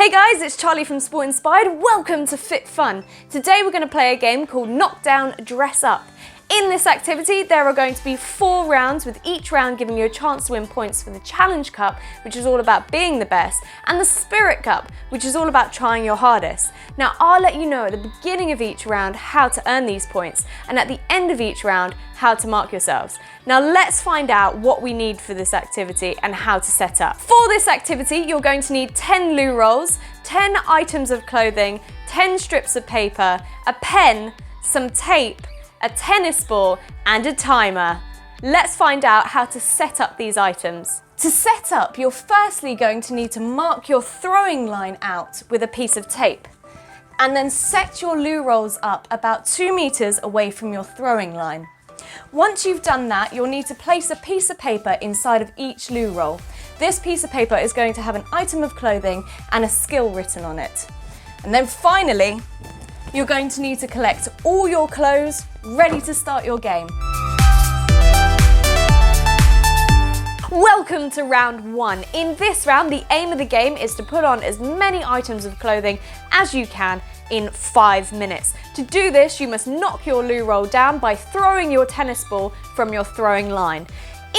Hey guys, it's Charlie from Sport Inspired. Welcome to FitFun. Today we're going to play a game called Knockdown Dress Up. In this activity, there are going to be 4 rounds, with each round giving you a chance to win points for the Challenge Cup, which is all about being the best, and the Spirit Cup, which is all about trying your hardest. Now, I'll let you know at the beginning of each round how to earn these points, and at the end of each round, how to mark yourselves. Now, let's find out what we need for this activity and how to set up. For this activity, you're going to need 10 loo rolls, 10 items of clothing, 10 strips of paper, a pen, some tape, a tennis ball, and a timer. Let's find out how to set up these items. To set up, you're firstly going to need to mark your throwing line out with a piece of tape, and then set your loo rolls up about 2 meters away from your throwing line. Once you've done that, you'll need to place a piece of paper inside of each loo roll. This piece of paper is going to have an item of clothing and a skill written on it. And then finally, you're going to need to collect all your clothes, ready to start your game. Welcome to round 1. In this round, the aim of the game is to put on as many items of clothing as you can in 5 minutes. To do this, you must knock your loo roll down by throwing your tennis ball from your throwing line.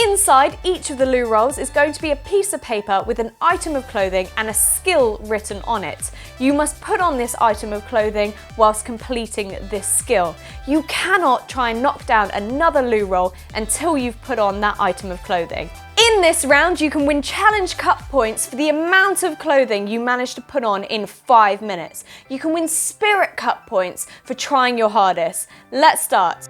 Inside each of the loo rolls is going to be a piece of paper with an item of clothing and a skill written on it. You must put on this item of clothing whilst completing this skill. You cannot try and knock down another loo roll until you've put on that item of clothing. In this round, you can win Challenge Cup points for the amount of clothing you manage to put on in 5 minutes. You can win Spirit Cup points for trying your hardest. Let's start.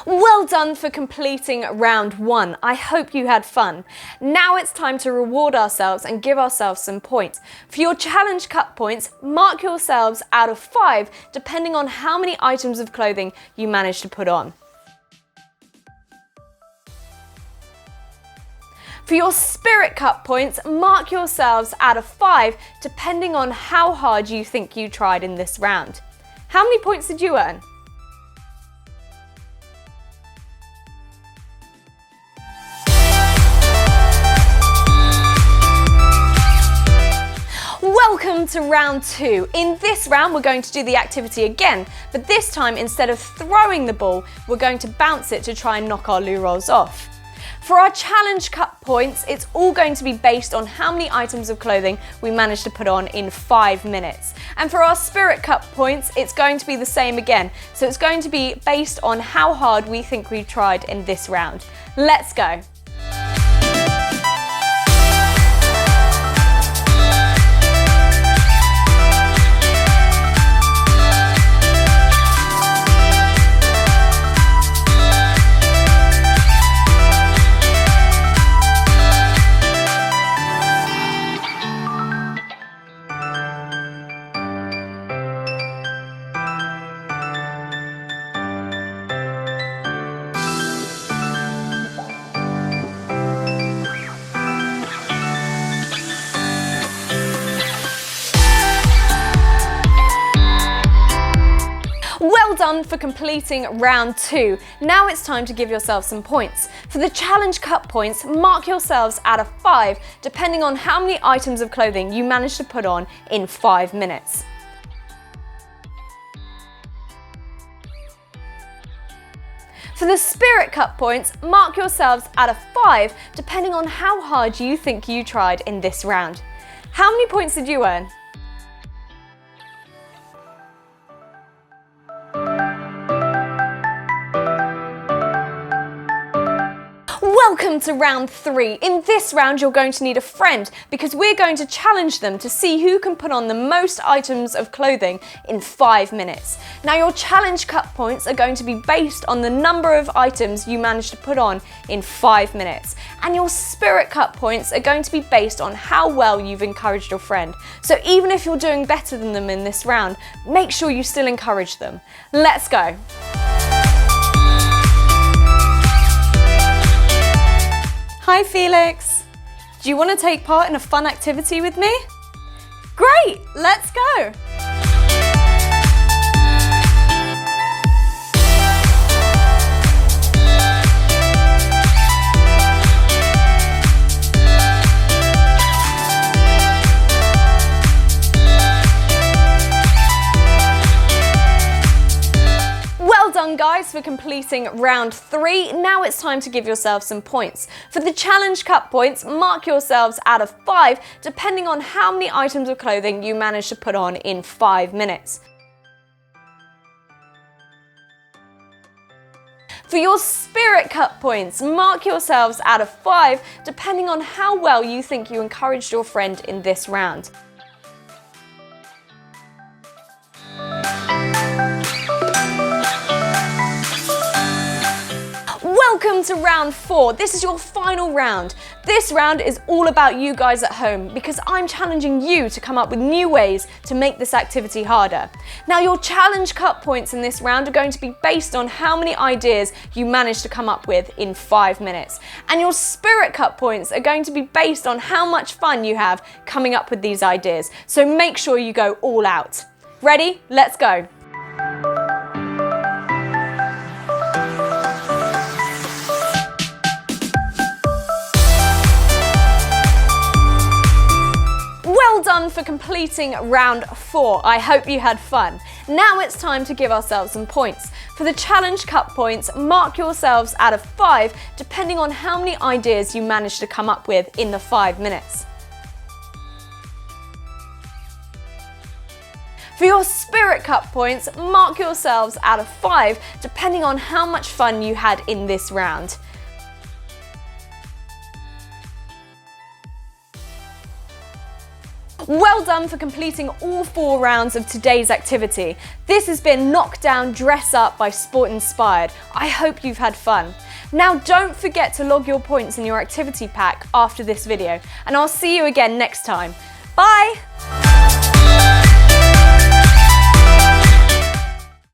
Well done for completing round 1. I hope you had fun. Now it's time to reward ourselves and give ourselves some points. For your Challenge Cup points, mark yourselves out of 5, depending on how many items of clothing you manage to put on. For your Spirit Cup points, mark yourselves out of 5, depending on how hard you think you tried in this round. How many points did you earn? Welcome to round 2. In this round, we're going to do the activity again, but this time, instead of throwing the ball, we're going to bounce it to try and knock our loo rolls off. For our Challenge Cup points, it's all going to be based on how many items of clothing we managed to put on in 5 minutes. And for our Spirit Cup points, it's going to be the same again. So it's going to be based on how hard we think we tried in this round. Let's go. Well done for completing round 2. Now it's time to give yourself some points. For the Challenge Cup points, mark yourselves out of 5, depending on how many items of clothing you managed to put on in 5 minutes. For the Spirit Cup points, mark yourselves out of 5, depending on how hard you think you tried in this round. How many points did you earn? Welcome Welcome to round 3. In this round, you're going to need a friend because we're going to challenge them to see who can put on the most items of clothing in 5 minutes. Now, your challenge cut points are going to be based on the number of items you manage to put on in 5 minutes. And your spirit cut points are going to be based on how well you've encouraged your friend. So even if you're doing better than them in this round, make sure you still encourage them. Let's go. Hi Felix, do you want to take part in a fun activity with me? Great, let's go! Well done guys for completing round 3. Now it's time to give yourself some points. For the challenge cut points, mark yourselves out of 5 depending on how many items of clothing you manage to put on in 5 minutes. For your spirit cut points, mark yourselves out of 5 depending on how well you think you encouraged your friend in this round. Welcome to round 4. This is your final round. This round is all about you guys at home because I'm challenging you to come up with new ways to make this activity harder. Now, your challenge cut points in this round are going to be based on how many ideas you manage to come up with in 5 minutes. And your spirit cut points are going to be based on how much fun you have coming up with these ideas. So make sure you go all out. Ready? Let's go. Well done for completing round 4. I hope you had fun. Now it's time to give ourselves some points. For the challenge cut points, mark yourselves out of 5 depending on how many ideas you managed to come up with in the 5 minutes. For your spirit cut points, mark yourselves out of 5 depending on how much fun you had in this round. Well done for completing all 4 rounds of today's activity. This has been Knock Down, Dress Up by Sport Inspired. I hope you've had fun. Now don't forget to log your points in your activity pack after this video, and I'll see you again next time. Bye!